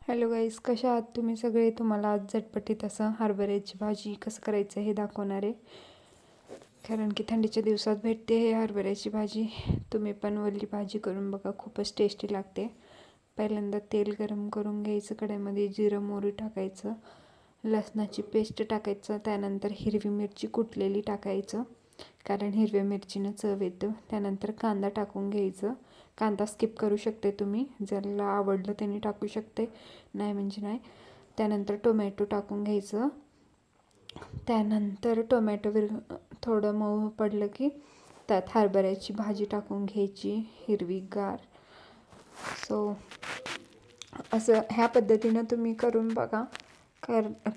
Hello गाईस, कशा आहात तुम्ही सगळे? तुम्हाला आज झटपटीत असं हरभऱ्याची भाजी कसं करायचं हे दाखवणार आहे. कारण की थंडीच्या दिवसात भेटते हे हरभऱ्याची भाजी. तुम्ही पण वल्ली भाजी करून बघा, खूपच टेस्टी लागते. पहिल्यांदा तेल गरम करून घ्यायचं, कढईमध्ये जिरं मोहरी टाकायचं, लसणाची पेस्ट टाकायचं, त्यानंतर हिरवी मिरची कुटलेली टाकायचं कारण हिरव्या मिरचीनं चव येतं. त्यानंतर कांदा टाकून घ्यायचं. कांदा स्किप करू शकते तुम्ही, ज्याला आवडलं त्यांनी टाकू शकते, नाही म्हणजे नाही. त्यानंतर टोमॅटो टाकून घ्यायचं. त्यानंतर टोमॅटो थोडं मऊ पडलं की त्यात हरभऱ्याची भाजी टाकून घ्यायची, हिरवीगार. सो असं ह्या पद्धतीनं तुम्ही करून बघा.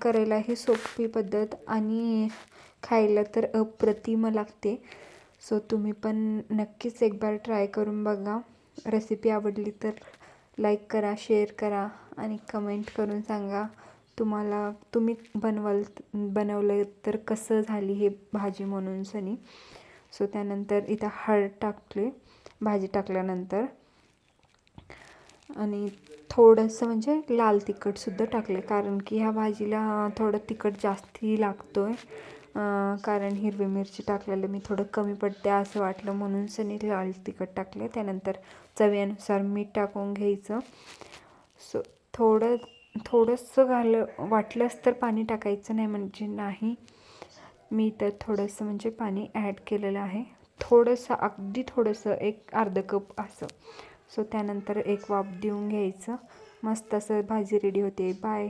करायला ही सोपी पद्धत आणि खायला तर अप्रतिम लागते. सो तुम्ही पण नक्कीच एक बार ट्राय करून बघा. रेसिपी आवडली तर लाईक करा, शेअर करा आणि कमेंट करून सांगा तुम्ही बनवलं तर कसं झाली हे भाजी म्हणून सनी. सो त्यानंतर इथं हळद टाकले भाजी टाकल्यानंतर, आणि थोडंसं म्हणजे लाल तिखटसुद्धा टाकले कारण की ह्या भाजीला थोडं तिखट जास्ती लागतो आहे. कारण हिरवी मिरची टाकलेलं मी थोडं कमी पडते असं वाटलं म्हणून सनी लाल तिखट टाकले. त्यानंतर चवीनुसार मीठ टाकून घ्यायचं. सो थोडंसं वाटलंच तर पाणी टाकायचं, नाही म्हणजे नाही. मी तर थोडंसं म्हणजे पाणी ॲड केलेलं आहे, थोडंसं, अगदी थोडंसं, एक अर्धा कप असं. सो त्यानंतर एक वाफ देऊन घ्यायचं. मस्त असं भाजी रेडी होते. बाय.